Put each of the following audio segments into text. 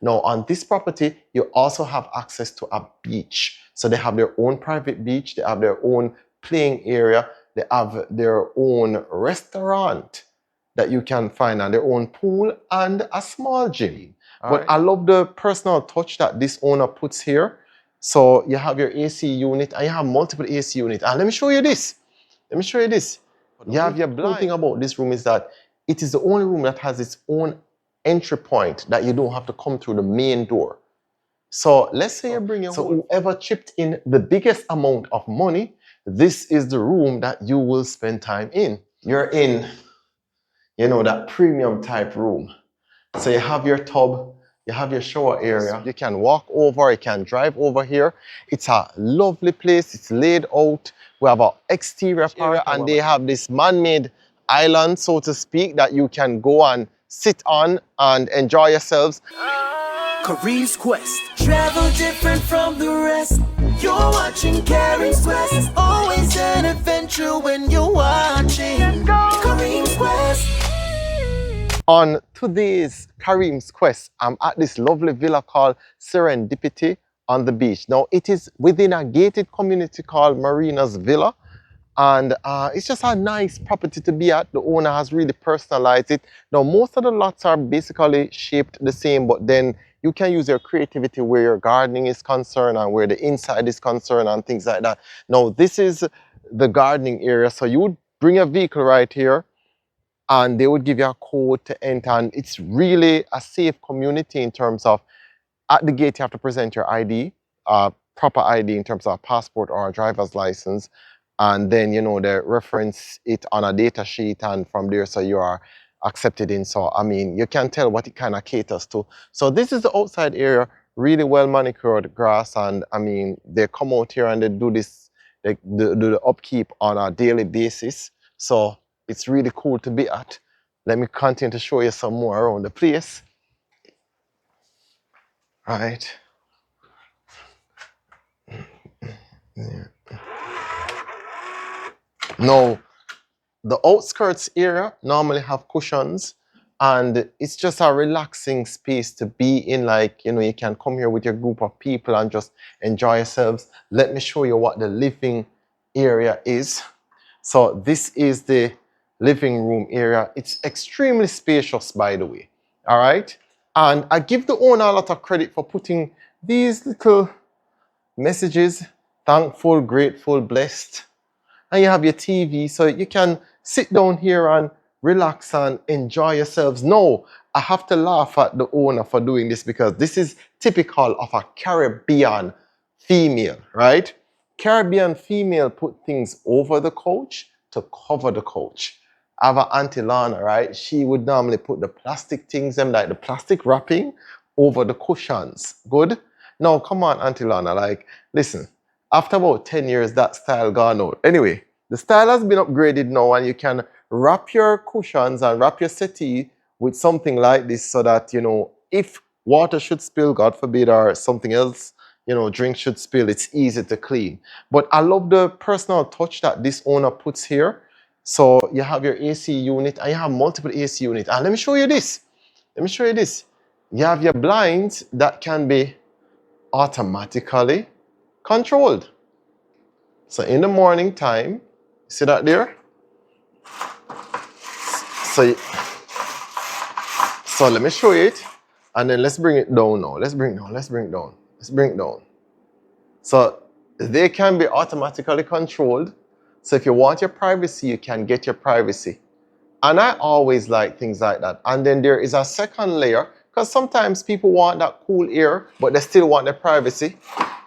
Now, on this property, you also have access to a beach. So they have their own private beach, they have their own playing area, they have their own restaurant that you can find, and their own pool and a small gym. But I love the personal touch that this owner puts here. So you have your AC unit and you have multiple AC units. And let me show you this. Let me show you this. You have your blind. The cool thing about this room is that it is the only room that has its own entry point, that you don't have to come through the main door. So let's say you bring your whoever chipped in the biggest amount of money, this is the room that you will spend time in. You're in, that premium type room. So you have your tub, you have your shower area. You can walk over, you can drive over here. It's a lovely place. It's laid out. We have an exterior area, and they have this man-made island, so to speak, that you can go and sit on and enjoy yourselves. Kareem's Quest. Travel different from the rest. You're watching Kareem's Quest. It's always an adventure when you're watching Kareem's Quest. On today's Kareem's Quest, I'm at this lovely villa called Serendipity on the beach. Now, it is within a gated community called Marina's Villa. And it's just a nice property to be at. The owner has really personalized it. Now, most of the lots are basically shaped the same, but then you can use your creativity where your gardening is concerned and where the inside is concerned and things like that. Now, this is the gardening area. So you would bring a vehicle right here and they would give you a code to enter. And it's really a safe community in terms of at the gate, you have to present your ID, proper ID in terms of a passport or a driver's license. And then, they reference it on a data sheet, and from there, so you are accepted in. So, I mean, you can tell what it kind of caters to. So this is the outside area, really well manicured grass. And I mean, they come out here and they do this, they do the upkeep on a daily basis. So it's really cool to be at. Let me continue to show you some more around the place. Right. Yeah. Now, the outskirts area normally have cushions, and it's just a relaxing space to be in. Like, you can come here with your group of people and just enjoy yourselves. Let me show you what the living area is. So this is the living room area. It's extremely spacious, by the way. All right. And I give the owner a lot of credit for putting these little messages: thankful, grateful, blessed. And you have your TV, so you can sit down here and relax and enjoy yourselves. No, I have to laugh at the owner for doing this, because this is typical of a Caribbean female, right? Caribbean female put things over the couch to cover the couch. I have an Auntie Lana, right? She would normally put the plastic things, like the plastic wrapping, over the cushions. Good? Now, come on, Auntie Lana, like, listen. After about 10 years, that style gone out. Anyway, the style has been upgraded now, and you can wrap your cushions and wrap your settee with something like this, so that, if water should spill, God forbid, or something else, drink should spill, it's easy to clean. But I love the personal touch that this owner puts here. So you have your AC unit and you have multiple AC units. And let me show you this. Let me show you this. You have your blinds that can be automatically controlled. So in the morning time, see that there? So let me show you it, and then let's bring it down now. Let's bring it down. So they can be automatically controlled. So if you want your privacy, you can get your privacy. And I always like things like that. And then there is a second layer, because sometimes people want that cool air, but they still want their privacy.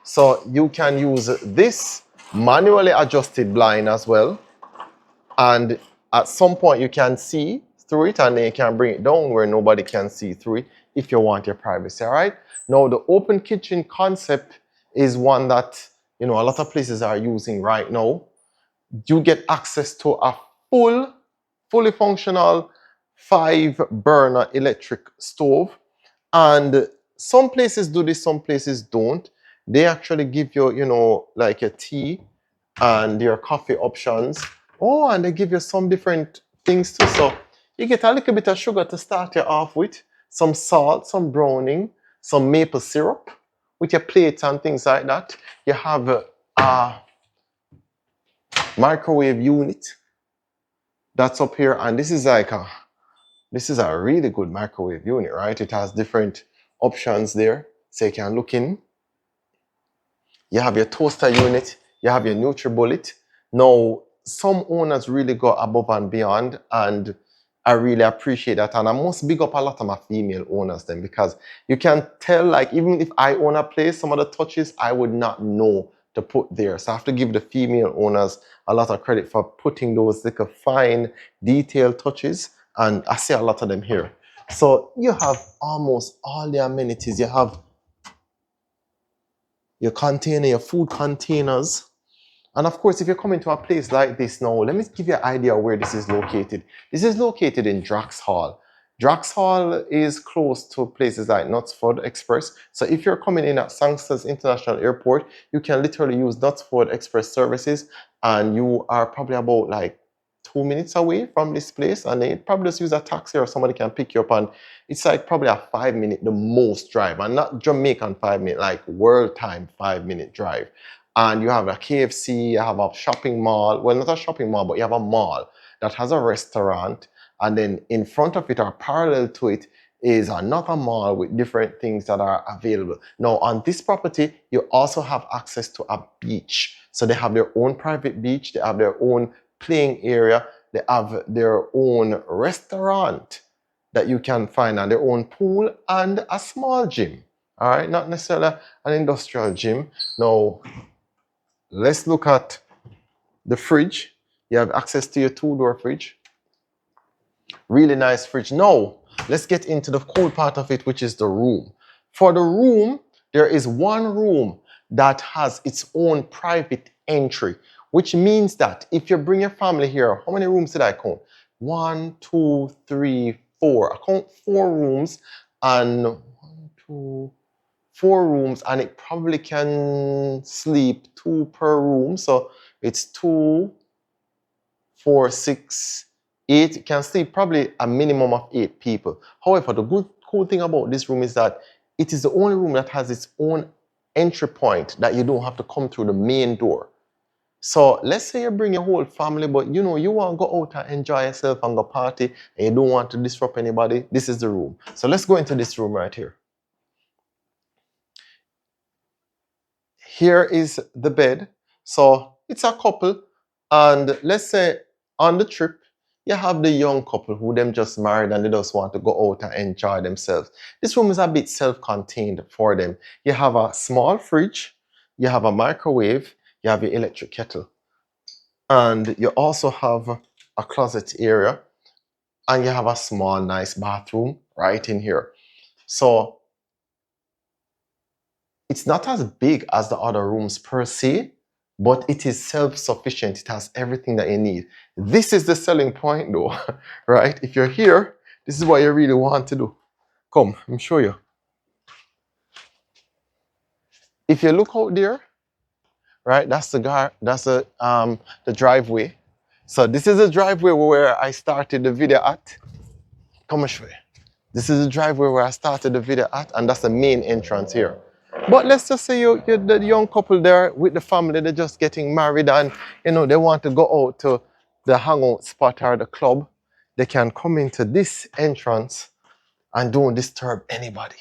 So you can use this manually adjusted blind as well. And at some point you can see through it, and then you can bring it down where nobody can see through it if you want your privacy, all right? Now, the open kitchen concept is one that, a lot of places are using right now. You get access to a fully functional 5-burner electric stove. And some places do this, some places don't. They actually give you, like a tea and your coffee options. Oh, and they give you some different things too. So you get a little bit of sugar to start you off with, some salt, some browning, some maple syrup with your plates and things like that. You have a microwave unit that's up here, and this is a really good microwave unit, right? It has different options there, so you can look in. You have your toaster unit, you have your NutriBullet. Now, some owners really go above and beyond, and I really appreciate that. And I must big up a lot of my female owners then, because you can tell, like, even if I own a place, some of the touches I would not know to put there. So I have to give the female owners a lot of credit for putting those little fine detailed touches, and I see a lot of them here. So you have almost all the amenities. You have your container, your food containers. And of course, if you're coming to a place like this now, let me give you an idea of where this is located. This is located in Drax Hall. Drax Hall is close to places like Knutsford Express. So if you're coming in at Sangsters International Airport, you can literally use Knutsford Express services, and you are probably about like 2 minutes away from this place, and then probably just use a taxi or somebody can pick you up, and it's like probably a 5-minute the most drive, and not Jamaican 5 minute, like world time 5-minute drive. And you have a KFC, you have a shopping mall, well, not a shopping mall, but you have a mall that has a restaurant, and then in front of it or parallel to it is another mall with different things that are available. Now on this property, you also have access to a beach. So they have their own private beach, they have their own playing area, they have their own restaurant that you can find, and their own pool and a small gym. All right, not necessarily an industrial gym. Now, let's look at the fridge. You have access to your 2-door fridge. Really nice fridge. Now, let's get into the cool part of it, which is the room. For the room, there is one room that has its own private entry, which means that if you bring your family here, how many rooms did I count? 1, 2, 3, 4. I count 4 rooms, and 1, 2, 4 rooms, and it probably can sleep 2 per room. So it's 2, 4, 6, 8. It can sleep probably a minimum of 8 people. However, the cool thing about this room is that it is the only room that has its own entry point, that you don't have to come through the main door. So let's say you bring your whole family, but you know you want to go out and enjoy yourself and go party, and you don't want to disrupt anybody. This is the room. So let's go into this room right here. Here is the bed. So it's a couple, and let's say on the trip you have the young couple who them just married and they just want to go out and enjoy themselves. This room is a bit self-contained for them. You have a small fridge, you have a microwave, you have your electric kettle, and you also have a closet area, and you have a small nice bathroom right in here. So it's not as big as the other rooms per se, but it is self-sufficient. It has everything that you need. This is the selling point though, right? If you're here, this is what you really want to do. Come, let me show you. If you look out there, right, that's the driveway. So this is the driveway where I started the video at. Come and show you. This is the driveway where I started the video at, and that's the main entrance here. But let's just say you're the young couple there with the family, they're just getting married, and you know they want to go out to the hangout spot or the club. They can come into this entrance and don't disturb anybody.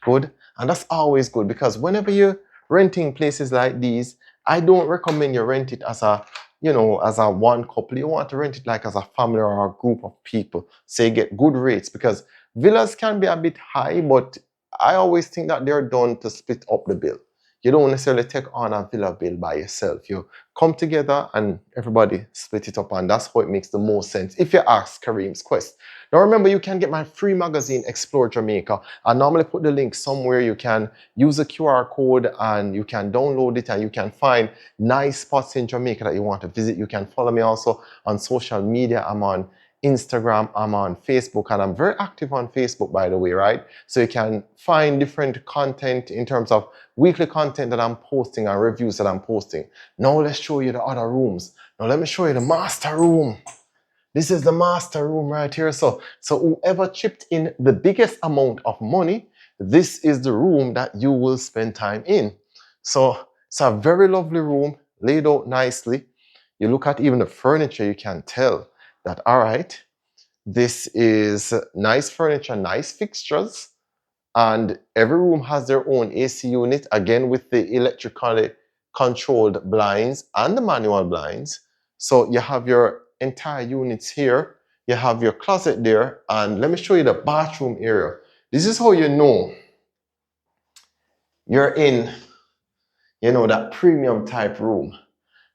Good? And that's always good, because whenever you're renting places like these, I don't recommend you rent it as a, you know, as a one couple. You want to rent it like as a family or a group of people, so you get good rates, because villas can be a bit high, but I always think that they're done to split up the bill. You don't necessarily take on a villa bill by yourself. You come together and everybody split it up, and that's how it makes the most sense, if you ask Kareem's Quest. Now remember, you can get my free magazine, Explore Jamaica. I normally put the link somewhere. You can use a QR code and you can download it, and you can find nice spots in Jamaica that you want to visit. You can follow me also on social media. I'm on Instagram, I'm on Facebook, and I'm very active on Facebook, by the way, right? So you can find different content in terms of weekly content that I'm posting and reviews that I'm posting. Now let's show you the other rooms. Now let me show you the master room. This is the master room right here. So whoever chipped in the biggest amount of money, this is the room that you will spend time in. So it's a very lovely room, laid out nicely. You look at even the furniture, you can tell that, all right, this is nice furniture, nice fixtures, and every room has their own AC unit, again with the electrically controlled blinds and the manual blinds. So you have your entire units here, you have your closet there, and let me show you the bathroom area. This is how you know you're in, that premium type room.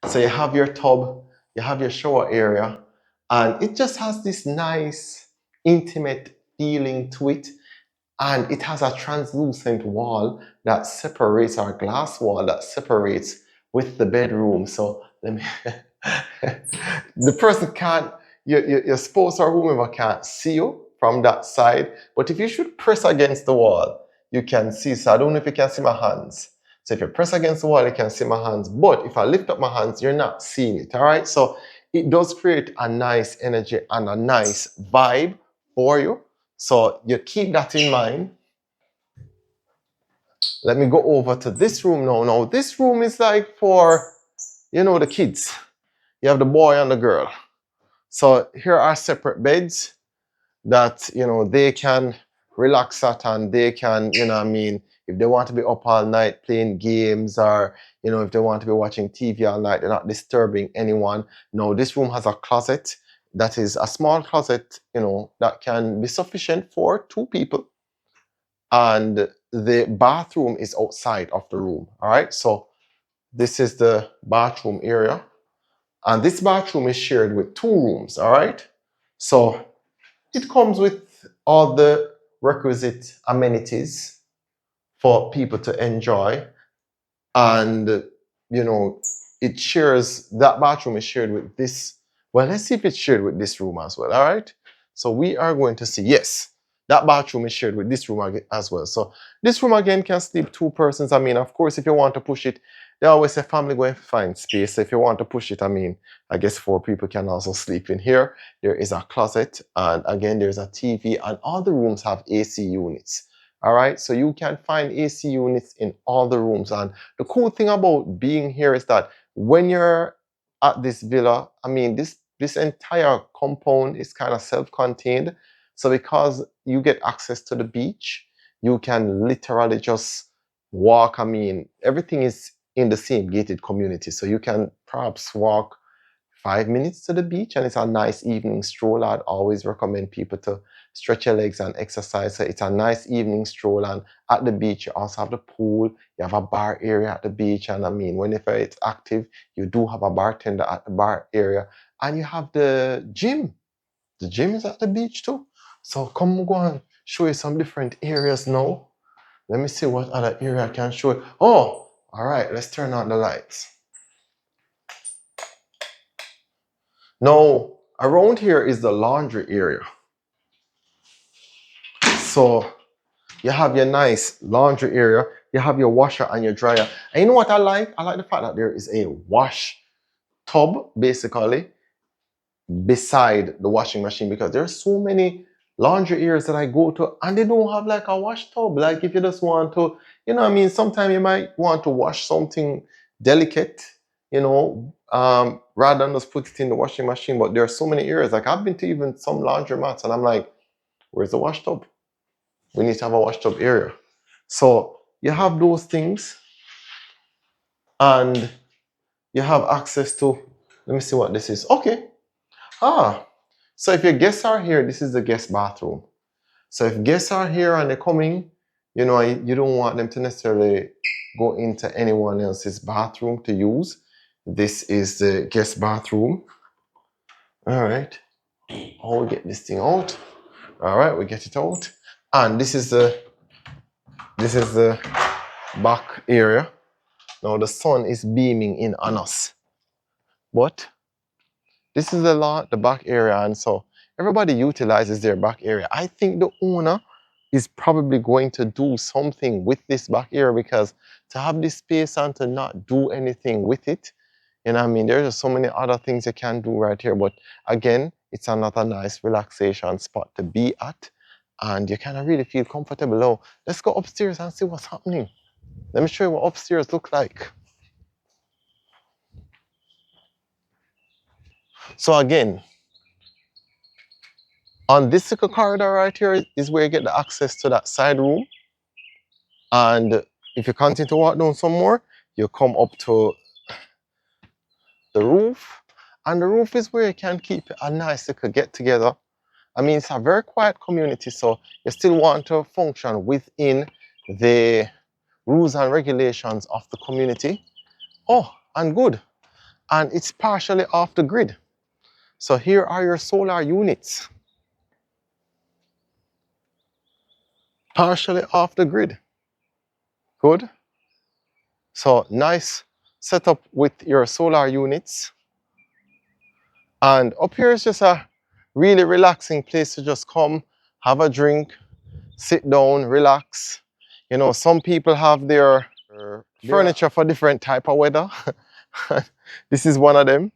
So you have your tub, you have your shower area, and it just has this nice, intimate feeling to it. And it has a translucent wall that separates, our glass wall that separates with the bedroom. So let me, the person can't, your spouse or whomever can't see you from that side. But if you should press against the wall, you can see. So I don't know if you can see my hands. So if you press against the wall, you can see my hands. But if I lift up my hands, you're not seeing it. All right. So it does create a nice energy and a nice vibe for you. So you keep that in mind. Let me go over to this room now. Now, this room is like for, the kids. You have the boy and the girl. So here are separate beds that, they can relax at, and they can, if they want to be up all night playing games, or, if they want to be watching TV all night, they're not disturbing anyone. No, this room has a closet that is a small closet, that can be sufficient for 2 people. And the bathroom is outside of the room. All right. So this is the bathroom area. And this bathroom is shared with 2 rooms. All right. So it comes with all the requisite amenities for people to enjoy. And, it shares, that bathroom is shared with this. Well, let's see if it's shared with this room as well. All right. So we are going to see, yes, that bathroom is shared with this room as well. So this room again can sleep 2 persons. I mean, of course, if you want to push it, they always say family go and find space. So if you want to push it, I mean, I guess 4 people can also sleep in here. There is a closet, and again, there's a TV, and all the rooms have AC units. All right, so you can find AC units in all the rooms. And the cool thing about being here is that when you're at this villa, I mean, this entire compound is kind of self-contained. So because you get access to the beach, you can literally just walk. I mean, everything is in the same gated community. So you can perhaps walk 5 minutes to the beach, and it's a nice evening stroll. I'd always recommend people to stretch your legs and exercise. So it's a nice evening stroll. And at the beach, you also have the pool, you have a bar area at the beach. And I mean, whenever it's active, you do have a bartender at the bar area. And you have the gym. The gym is at the beach too. So come go and show you some different areas now. Let me see what other area I can show you. Oh, all right, let's turn on the lights. Now, around here is the laundry area. So you have your nice laundry area. You have your washer and your dryer. And you know what I like? I like the fact that there is a wash tub, basically, beside the washing machine, because there's so many laundry areas that I go to and they don't have like a wash tub. Like if you just want to, sometimes you might want to wash something delicate, rather than just put it in the washing machine. But there are so many areas. Like I've been to even some laundromats and I'm like, where's the wash tub? We need to have a wash tub area. So you have those things, and you have access to, let me see what this is. Okay. So if your guests are here, this is the guest bathroom. So if guests are here and they're coming, you don't want them to necessarily go into anyone else's bathroom to use. This is the guest bathroom. All right. Oh, we get this thing out. All right, we get it out. And this is the back area. Now the sun is beaming in on us. But this is the back area, and so everybody utilizes their back area. I think the owner is probably going to do something with this back area, because to have this space and to not do anything with it, there's just so many other things you can do right here. But again, it's another nice relaxation spot to be at. and you kind of really feel comfortable. Now, let's go upstairs and see what's happening. Let me show you what upstairs look like. So again, on this little corridor right here is where you get the access to that side room. And if you continue to walk down some more, you come up to the roof. And the roof is where you can keep a nice little get together. I mean, it's a very quiet community, so you still want to function within the rules and regulations of the community. Oh, and good. And it's partially off the grid. So here are your solar units. Partially off the grid. Good. So nice setup with your solar units. And up here is just a really relaxing place to just come, have a drink, sit down, relax. You know, some people have their furniture for different type of weather. This is one of them.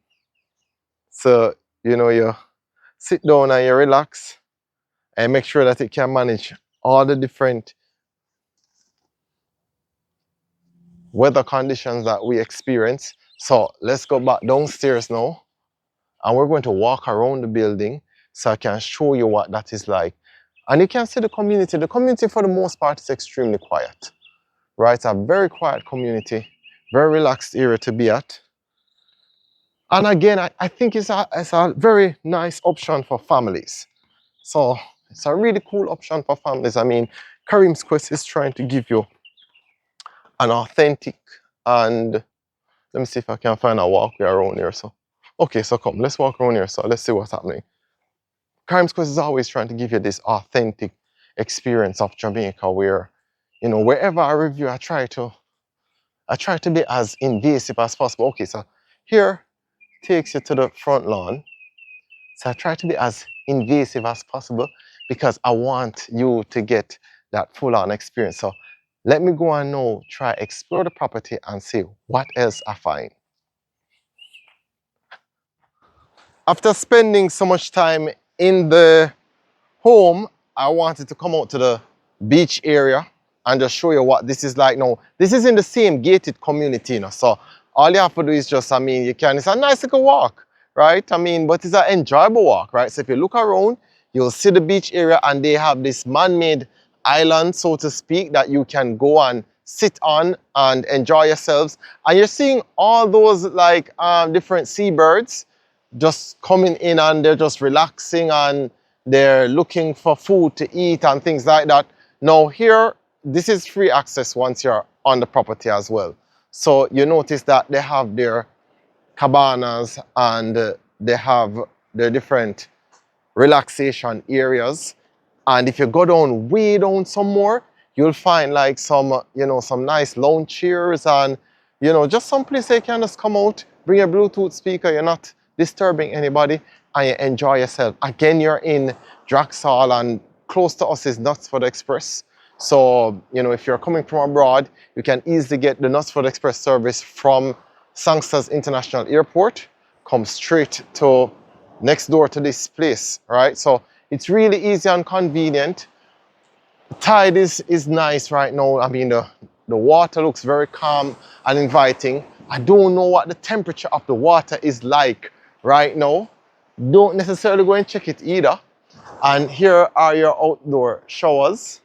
So, you know, you sit down and you relax and make sure that it can manage all the different weather conditions that we experience. So let's go back downstairs now. And we're going to walk around the building so I can show you what that is like. And you can see the community. The community, for the most part, is extremely quiet. Right? It's a very quiet community, very relaxed area to be at. And again, I think it's a very nice option for families. So it's a really cool option for families. I mean, Kareem's Quest is trying to give you an authentic and let me see if I can find a walkway around here. So, okay, so come, let's walk around here. So let's see what's happening. Kareem's Quest is always trying to give you this authentic experience of Jamaica where, you know, wherever I review, I try to be as invasive as possible. Okay, so here takes you to the front lawn. So I try to be as invasive as possible because I want you to get that full-on experience. So let me go and now try explore the property and see what else I find. After spending so much time in the home, I wanted to come out to the beach area and just show you what this is like now. This is in the same gated community, you know, so all you have to do is just, I mean, it's a nice little walk, right? I mean, but it's an enjoyable walk, right? So if you look around, you'll see the beach area and they have this man-made island, so to speak, that you can go and sit on and enjoy yourselves. And you're seeing all those like different seabirds just coming in and they're just relaxing and they're looking for food to eat and things like that. Now here, this is free access once you're on the property as well. So you notice that they have their cabanas and they have their different relaxation areas. And if you go down, way down some more, you'll find like some, you know, some nice lounge chairs and, you know, just some place you can just come out, bring a Bluetooth speaker, you're not disturbing anybody and you enjoy yourself. Again, you're in Draxall and close to us is Knutsford Express. So, you know, if you're coming from abroad, you can easily get the Knutsford Express service from Sangsters International Airport, come straight to next door to this place, right? So it's really easy and convenient. The tide is nice right now. I mean, the water looks very calm and inviting. I don't know what the temperature of the water is like right now. Don't necessarily go and check it either. And here are your outdoor showers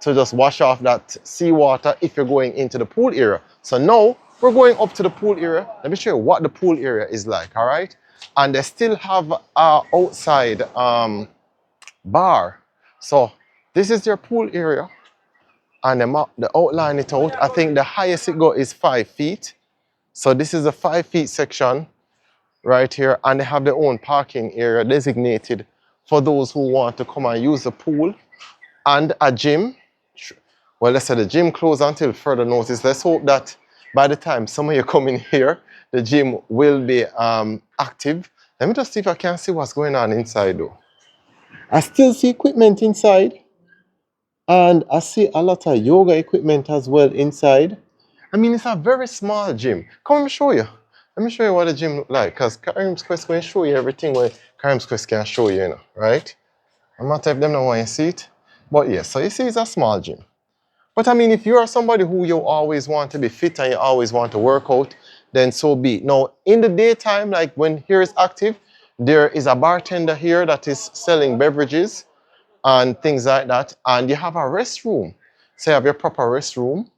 to just wash off that seawater if you're going into the pool area. So now we're going up to the pool area. Let me show you what the pool area is like, all right? And they still have an outside bar. So this is your pool area. And they outline it out. I think the highest it goes is 5 feet. So this is the 5 feet section right here. And they have their own parking area designated for those who want to come and use the pool. And a gym. Well, let's say the gym closed until further notice. Let's hope that by the time some of you come in here, the gym will be active. Let me just see if I can see what's going on inside though. I still see equipment inside. And I see a lot of yoga equipment as well inside. I mean, it's a very small gym. Come, let me show you. Let me show you what the gym looks like. Because Kareem's Quest will show you everything where Kareem's Quest can show you, you know, right? I'm not type them now when you see it. But yes, so you see it's a small gym. But I mean, if you are somebody who you always want to be fit and you always want to work out, then so be it. Now, in the daytime, like when here is active, there is a bartender here that is selling beverages and things like that. And you have a restroom. So you have your proper restroom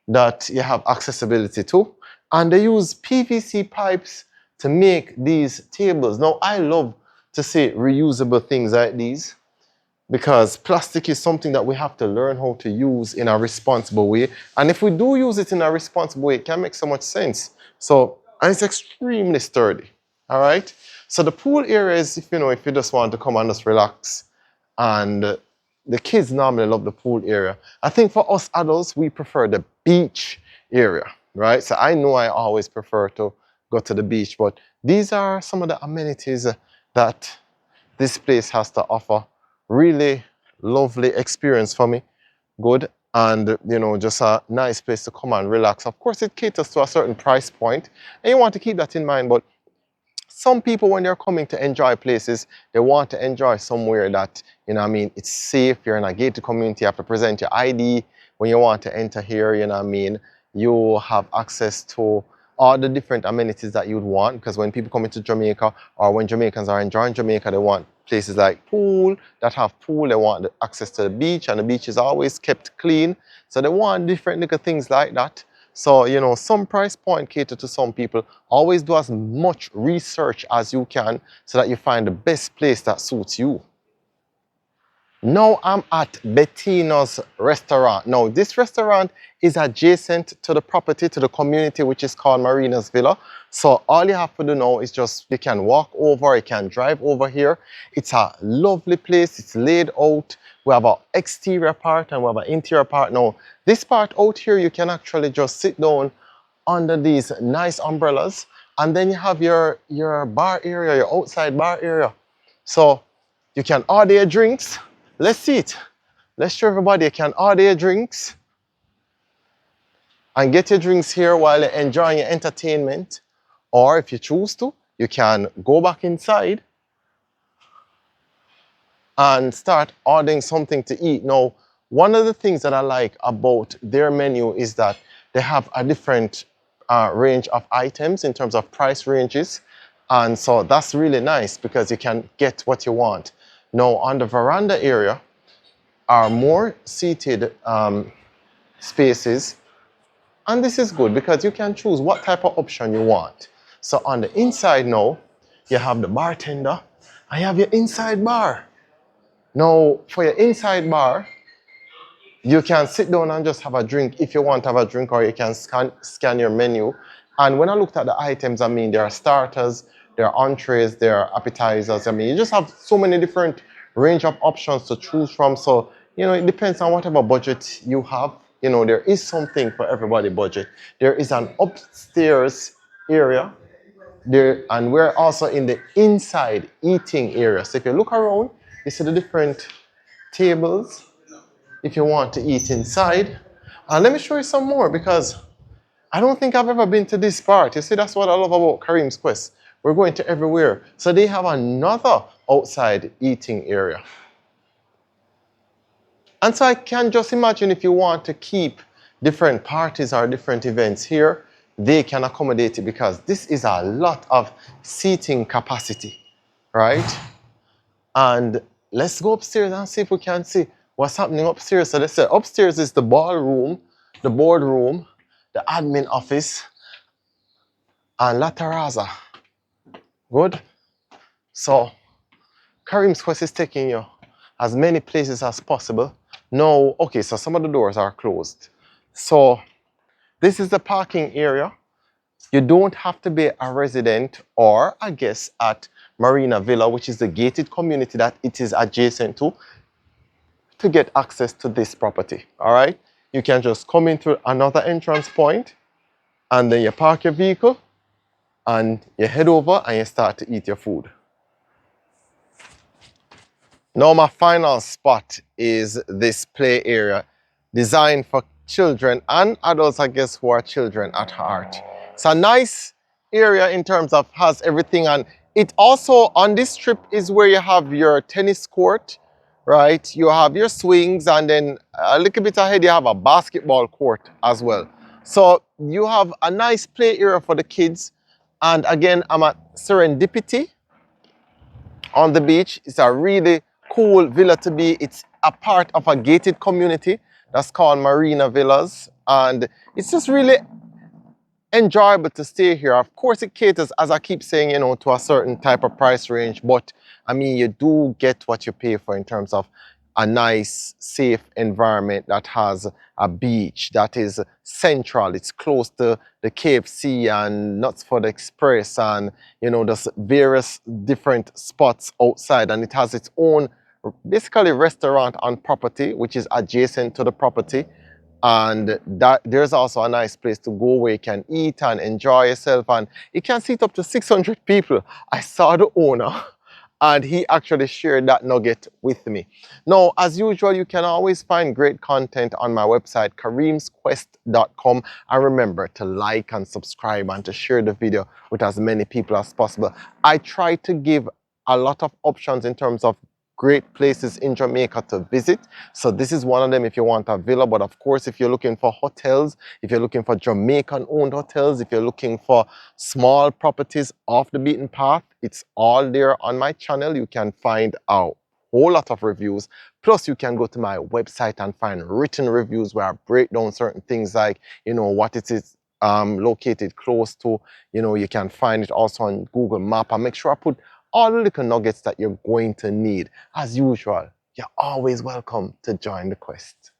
that you have accessibility to. And they use PVC pipes to make these tables. Now, I love to see reusable things like these, because plastic is something that we have to learn how to use in a responsible way. And if we do use it in a responsible way, it can make so much sense. So, and it's extremely sturdy, all right? So the pool area is, if you just want to come and just relax, and the kids normally love the pool area. I think for us adults, we prefer the beach area, right? So I know I always prefer to go to the beach, but these are some of the amenities that this place has to offer. Really lovely experience for me. Good. And, just a nice place to come and relax. Of course, it caters to a certain price point, and you want to keep that in mind. But some people, when they're coming to enjoy places, they want to enjoy somewhere that, it's safe. You're in a gated community. You have to present your ID when you want to enter here. You have access to all the different amenities that you'd want, because when people come into Jamaica, or when Jamaicans are enjoying Jamaica, they want places like pool, that have pool. They want access to the beach, and the beach is always kept clean. So they want different little things like that. So, some price point cater to some people. Always do as much research as you can so that you find the best place that suits you. Now I'm at Bettino's restaurant. Now this restaurant is adjacent to the property, to the community, which is called Marina's Villa. So all you have to do now is you can walk over, you can drive over here. It's a lovely place, it's laid out. We have an exterior part and we have an interior part. Now this part out here, you can actually just sit down under these nice umbrellas, and then you have your bar area, your outside bar area. So you can order your drinks. Let's see it. Let's show everybody you can order your drinks and get your drinks here while you're enjoying your entertainment. Or if you choose to, you can go back inside and start ordering something to eat. Now, one of the things that I like about their menu is that they have a different range of items in terms of price ranges. And so that's really nice because you can get what you want. Now, on the veranda area are more seated spaces. And this is good because you can choose what type of option you want. So on the inside now, you have the bartender and you have your inside bar. Now, for your inside bar, you can sit down and just have a drink if you want to have a drink, or you can scan your menu. And when I looked at the items, there are starters, there are entrees, there are appetizers. You just have so many different range of options to choose from. So, it depends on whatever budget you have. There is something for everybody budget. There is an upstairs area there, and we're also in the inside eating area. So if you look around, you see the different tables if you want to eat inside. And let me show you some more, because I don't think I've ever been to this part. You see, that's what I love about Kareem's Quest. We're going to everywhere. So they have another outside eating area. And so I can just imagine if you want to keep different parties or different events here, they can accommodate it, because this is a lot of seating capacity, right? And let's go upstairs and see if we can see what's happening upstairs. So let's say upstairs is the ballroom, the boardroom, the admin office, and La Terraza. Good? So Kareem's Quest is taking you as many places as possible. Now, okay, so some of the doors are closed. So this is the parking area. You don't have to be a resident or a guest at Marina Villa, which is the gated community that it is adjacent to get access to this property, all right? You can just come in through another entrance point, and then you park your vehicle, and you head over and you start to eat your food. Now my final spot is this play area, designed for children and adults, I guess, who are children at heart. It's a nice area in terms of has everything, and it also on this strip is where you have your tennis court, right? You have your swings, and then a little bit ahead you have a basketball court as well. So you have a nice play area for the kids. And again, I'm at Serendipity on the beach. It's a really cool villa to be. It's a part of a gated community that's called Marina Villas. And it's just really enjoyable to stay here. Of course, it caters, as I keep saying, you know, to a certain type of price range, but I mean, you do get what you pay for in terms of a nice, safe environment that has a beach that is central. It's close to the KFC and Nuts for the Express, and you know, there's various different spots outside, and it has its own basically restaurant on property, which is adjacent to the property. And that there's also a nice place to go where you can eat and enjoy yourself, and it can seat up to 600 people. I saw the owner and he actually shared that nugget with me. Now, as usual, you can always find great content on my website, kareemsquest.com, and remember to like and subscribe and to share the video with as many people as possible. I try to give a lot of options in terms of great places in Jamaica to visit. So this is one of them if you want a villa. But of course, if you're looking for hotels, if you're looking for Jamaican-owned hotels, if you're looking for small properties off the beaten path, it's all there on my channel. You can find a whole lot of reviews. Plus, you can go to my website and find written reviews where I break down certain things like, you know, what it is located close to. You know, you can find it also on Google Map. And make sure I put all the little nuggets that you're going to need. As usual, you're always welcome to join the quest.